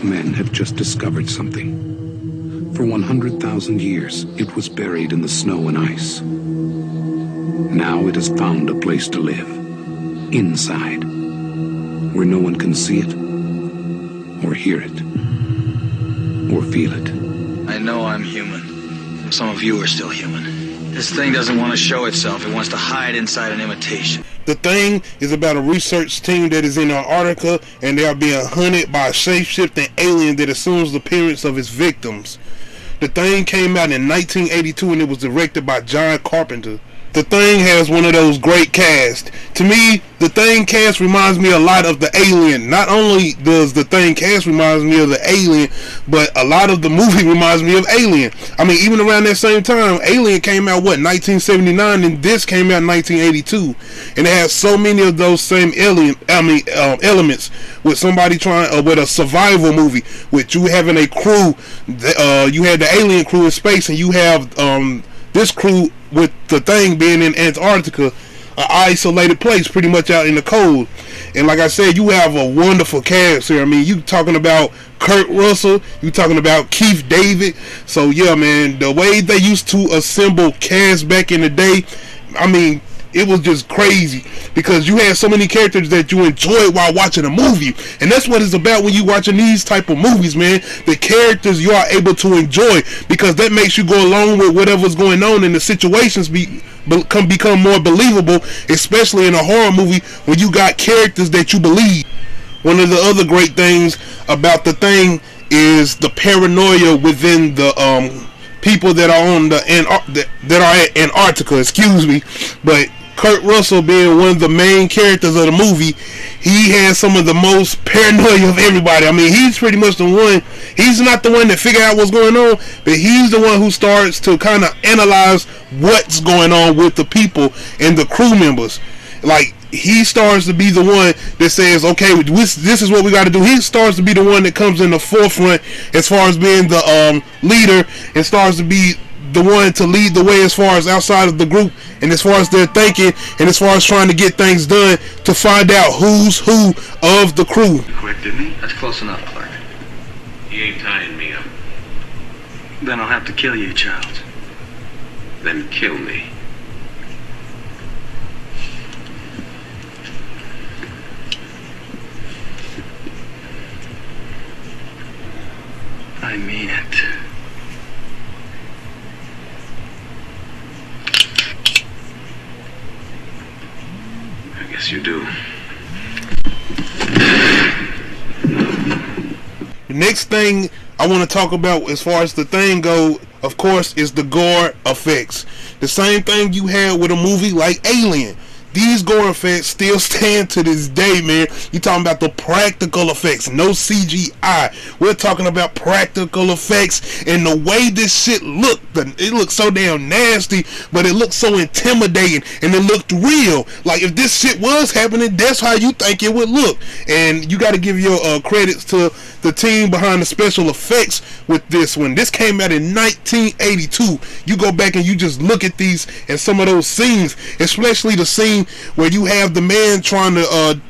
Men have just discovered something. For 100,000 years, it was buried in the snow and ice. Now it has found a place to live. Inside. Where no one can see it, or hear it, or feel it. I know I'm human. Some of you are still human. This thing doesn't want to show itself. It wants to hide inside an imitation. The Thing is about a research team that is in Antarctica, and they are being hunted by a shape-shifting alien that assumes the appearance of its victims. The Thing came out in 1982, and it was directed by John Carpenter. The Thing has one of those great casts. To me, the Thing cast reminds me a lot of the Alien. Not only does the Thing cast reminds me of the Alien, but a lot of the movie reminds me of Alien. I mean, even around that same time, Alien came out, 1979, and this came out in 1982. And it has so many of those same elements with somebody trying, with a survival movie, with you having a crew, you had the alien crew in space, and you have this crew with the Thing being in Antarctica, an isolated place pretty much out in the cold. And like I said, you have a wonderful cast here. I mean, you talking about Kurt Russell, you talking about Keith David. So yeah, man, the way they used to assemble cast back in the day, I mean, it was just crazy, because you had so many characters that you enjoyed while watching a movie. And that's what it's about when you watching these type of movies, man. The characters you are able to enjoy, because that makes you go along with whatever's going on, and the situations become more believable, especially in a horror movie when you got characters that you believe. One of the other great things about The Thing is the paranoia within the people that are on that are at Antarctica, but Kurt Russell being one of the main characters of the movie, he has some of the most paranoia of everybody. I mean, he's pretty much the one, he's not the one that figure out what's going on, but he's the one who starts to kind of analyze what's going on with the people and the crew members. Like, he starts to be the one that says, okay, this is what we got to do. He starts to be the one that comes in the forefront as far as being the leader, and starts to be the one to lead the way as far as outside of the group, and as far as their thinking, and as far as trying to get things done to find out who's who of the crew. Quick, didn't he? That's close enough, Clark. He ain't tying me up. Then I'll have to kill you, Charles. Then kill me. I mean it. I guess you do. The next thing I want to talk about as far as The Thing go, of course, is the gore effects. The same thing you had with a movie like Alien. These gore effects still stand to this day, man. You talking about the practical effects, no CGI. We're talking about practical effects, and the way this shit looked, it looked so damn nasty, but it looked so intimidating, and it looked real. Like, if this shit was happening, that's how you think it would look. And you got to give your credits to the team behind the special effects with this one. This came out in 1982. You go back and you just look at these and some of those scenes, especially the scene where you have the man trying to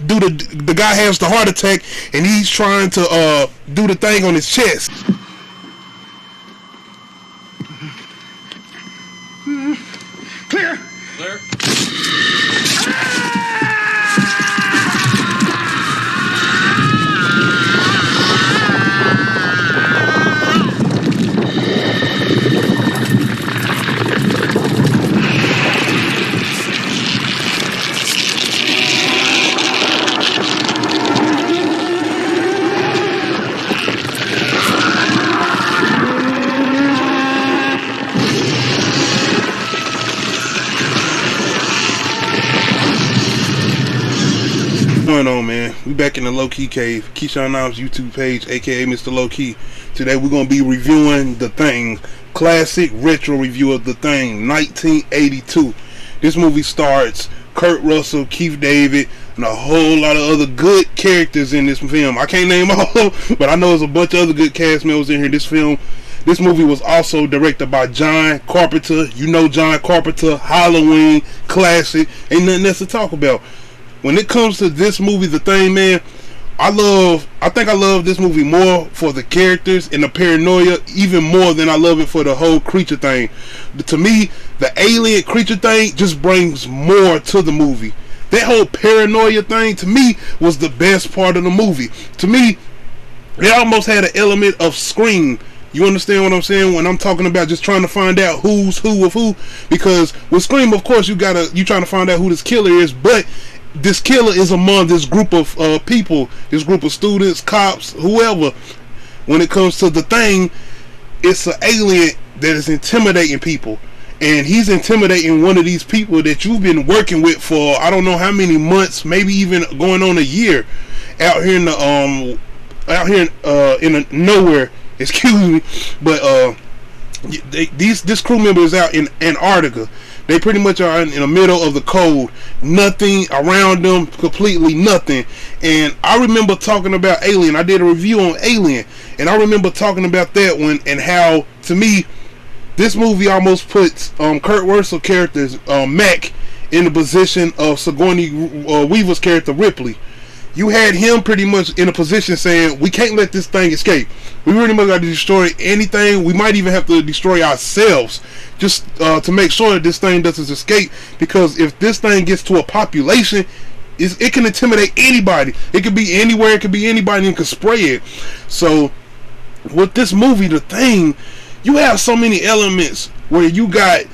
do the guy has the heart attack, and he's trying to do the thing on his chest. Clear. What's going on, man? We back in the Low Key Cave, Keyshawn Knobs YouTube page, aka Mr. Low Key. Today we're gonna be reviewing The Thing, classic retro review of The Thing, 1982. This movie stars Kurt Russell, Keith David, and a whole lot of other good characters in this film. I can't name all of them, but I know there's a bunch of other good cast members in here. This movie was also directed by John Carpenter. You know John Carpenter, Halloween, classic, ain't nothing else to talk about. When it comes to this movie, The Thing, man, I think I love this movie more for the characters and the paranoia, even more than I love it for the whole creature thing. To me, the alien creature thing just brings more to the movie. That whole paranoia thing, to me, was the best part of the movie. To me, it almost had an element of Scream. You understand what I'm saying when I'm talking about just trying to find out who's who of who? Because with Scream, of course, you trying to find out who this killer is, but this killer is among this group of people, this group of students, cops, whoever. When it comes to The Thing, it's an alien that is intimidating people, and he's intimidating one of these people that you've been working with for I don't know how many months, maybe even going on a year, out here in the nowhere. Excuse me, but this crew member is out in Antarctica. They pretty much are in the middle of the cold. Nothing around them, completely nothing. And I remember talking about Alien. I did a review on Alien, and I remember talking about that one and how, to me, this movie almost puts Kurt Russell character's Mac in the position of Sigourney Weaver's character Ripley. You had him pretty much in a position saying, we can't let this thing escape. We really much got to destroy anything. We might even have to destroy ourselves just to make sure that this thing doesn't escape. Because if this thing gets to a population, it can intimidate anybody. It could be anywhere. It could be anybody and can spray it. So with this movie, The Thing, you have so many elements where you got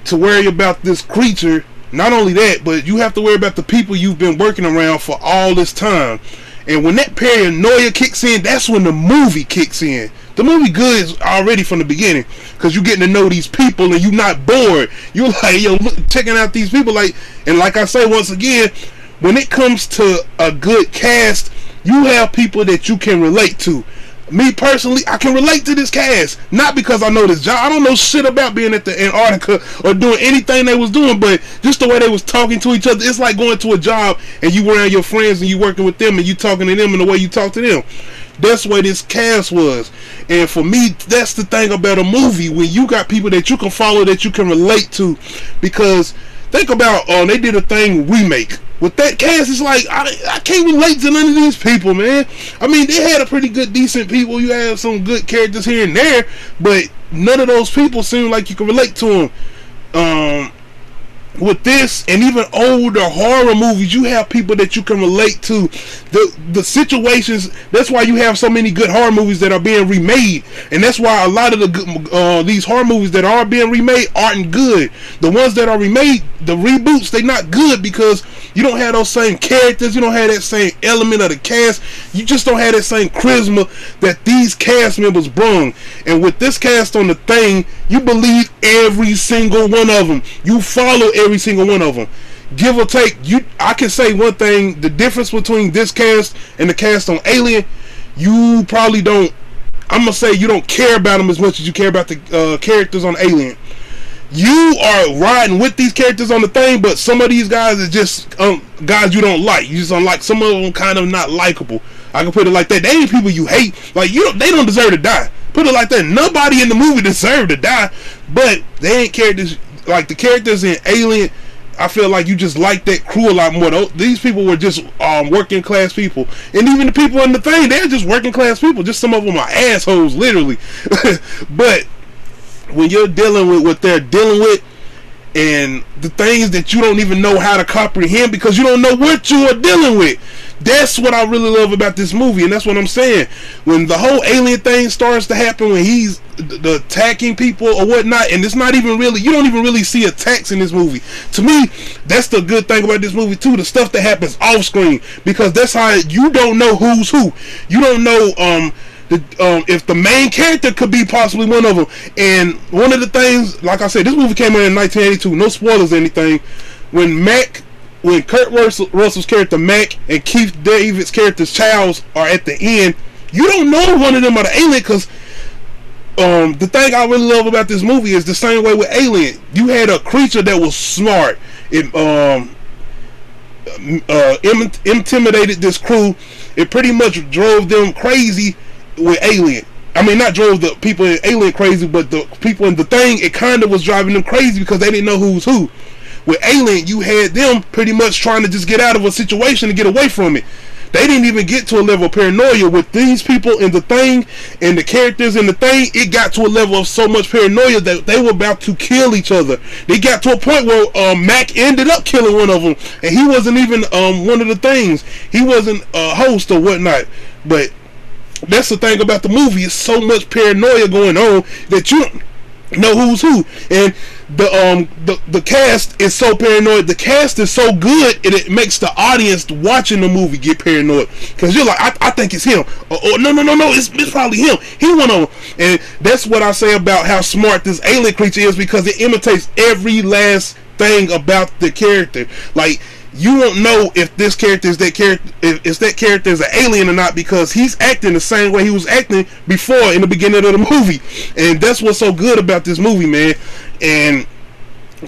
to worry about this creature. Not only that, but you have to worry about the people you've been working around for all this time. And when that paranoia kicks in, that's when the movie kicks in. The movie good is already from the beginning, because you're getting to know these people and you're not bored. You're like, yo, look, checking out these people. And like I say once again, when it comes to a good cast, you have people that you can relate to. Me personally, I can relate to this cast, not because I know this job. I don't know shit about being at the Antarctica or doing anything they was doing, but just the way they was talking to each other. It's like going to a job and you around your friends and you working with them and you talking to them in the way you talk to them. That's the way this cast was. And for me, that's the thing about a movie, when you got people that you can follow, that you can relate to. Because think about, they did a Thing remake. With that cast, it's like, I can't relate to none of these people, man. I mean, they had a pretty good, decent people. You have some good characters here and there, but none of those people seem like you can relate to them. With this and even older horror movies, you have people that you can relate to. The situations. That's why you have so many good horror movies that are being remade, and that's why a lot of the good, these horror movies that are being remade aren't good. The ones that are remade, the reboots, they not good because you don't have those same characters. You don't have that same element of the cast. You just don't have that same charisma that these cast members brung. And with this cast on The Thing, you believe every single one of them. You follow every single one of them. Give or take, I can say one thing: the difference between this cast and the cast on Alien, you probably don't. I'm gonna say you don't care about them as much as you care about the characters on Alien. You are riding with these characters on The Thing, but some of these guys are just guys you don't like. You just don't like. Some of them kind of not likable. I can put it like that. They ain't people you hate. Like, they don't deserve to die. Put it like that. Nobody in the movie deserved to die, but they ain't characters like the characters in Alien. I feel like you just like that crew a lot more. These people were just working class people, and even the people in The Thing, they're just working class people. Just some of them are assholes, literally. But when you're dealing with what they're dealing with, and the things that you don't even know how to comprehend because you don't know what you are dealing with, that's what I really love about this movie. And that's what I'm saying. When the whole alien thing starts to happen, when he's the attacking people or whatnot, and it's not even really, you don't even really see attacks in this movie. To me, that's the good thing about this movie too, the stuff that happens off screen, because that's how you don't know who's who. You don't know if the main character could be possibly one of them. And one of the things, like I said, this movie came out in 1982. No spoilers or anything. When Kurt Russell's character Mac and Keith David's character Charles are at the end, you don't know one of them are the alien, because the thing I really love about this movie is the same way with Alien. You had a creature that was smart. It intimidated this crew. It pretty much drove them crazy with Alien. I mean, not drove the people in Alien crazy, but the people in The Thing, it kind of was driving them crazy because they didn't know who's who. With Alien, you had them pretty much trying to just get out of a situation and get away from it. they didn't even get to a level of paranoia with these people in The Thing and the characters in The Thing. It got to a level of so much paranoia that they were about to kill each other. They got to a point where Mac ended up killing one of them, and he wasn't even one of the things. He wasn't a host or whatnot. But that's the thing about the movie. It's so much paranoia going on that you don't know who's who. And the cast is so paranoid. The cast is so good, it makes the audience watching the movie get paranoid, because you're like, I think it's him, or no, it's probably him. He one of them. And that's what I say about how smart this alien creature is, because it imitates every last thing about the character. Like, you won't know if this character is that character, if that character is an alien or not, because he's acting the same way he was acting before in the beginning of the movie. And that's what's so good about this movie, man. And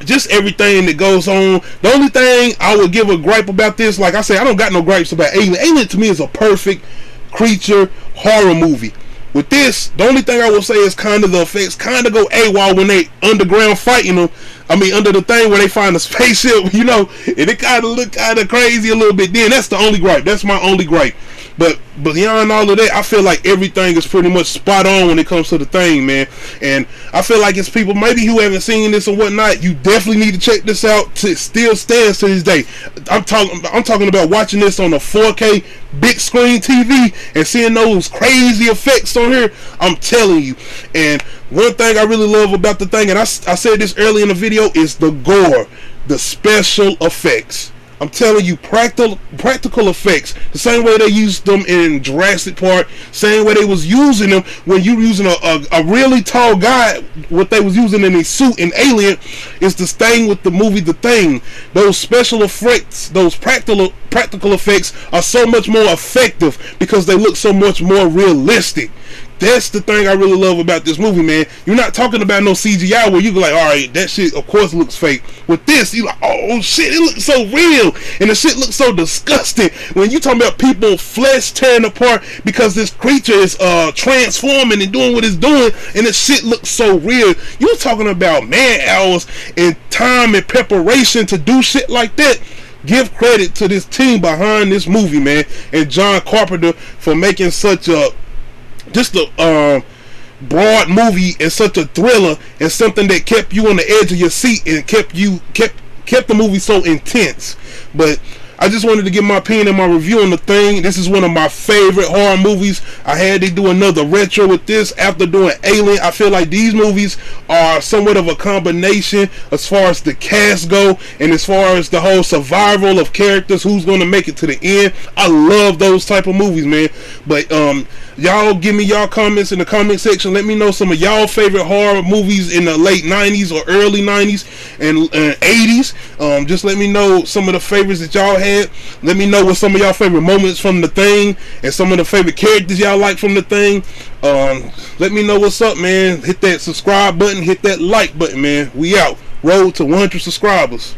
just everything that goes on. The only thing I would give a gripe about this, like I said, I don't got no gripes about Alien. Alien to me is a perfect creature horror movie. With this, the only thing I will say is kind of the effects kind of go AWOL when they underground fighting them. I mean, under the thing where they find a spaceship, you know, and it kind of look kind of crazy a little bit. Then that's the only gripe. That's my only gripe. But beyond all of that, I feel like everything is pretty much spot on when it comes to The Thing, man. And I feel like it's people maybe who haven't seen this and whatnot, you definitely need to check this out. It still stands to this day. I'm talking about watching this on a 4K big screen TV and seeing those crazy effects on here. I'm telling you. And one thing I really love about The Thing, and I said this early in the video, is the gore, the special effects. I'm telling you, practical effects, the same way they used them in Jurassic Park, same way they was using them when you using a really tall guy, what they was using in his suit in Alien, is the thing with the movie The Thing. Those special effects, those practical effects are so much more effective because they look so much more realistic. That's the thing I really love about this movie, man. You're not talking about no CGI where you go like, alright, that shit of course looks fake. With this, you like, oh shit, it looks so real. And the shit looks so disgusting. When you talking about people flesh tearing apart because this creature is transforming and doing what it's doing, and this shit looks so real. You're talking about man hours and time and preparation to do shit like that. Give credit to this team behind this movie, man, and John Carpenter for making such a broad movie and such a thriller, and something that kept you on the edge of your seat and kept the movie so intense. But I just wanted to give my opinion and my review on The Thing. This is one of my favorite horror movies. I had to do another retro with this after doing Alien. I feel like these movies are somewhat of a combination as far as the cast go, and as far as the whole survival of characters, who's going to make it to the end. I love those type of movies, man. But y'all give me y'all comments in the comment section. Let me know some of y'all favorite horror movies in the late 90s or early 90s and 80s. Just let me know some of the favorites that y'all had. Let me know what some of y'all favorite moments from The Thing and some of the favorite characters y'all like from The Thing. Let me know what's up, man. Hit that subscribe button, hit that like button, man. We out. Road to 100 subscribers.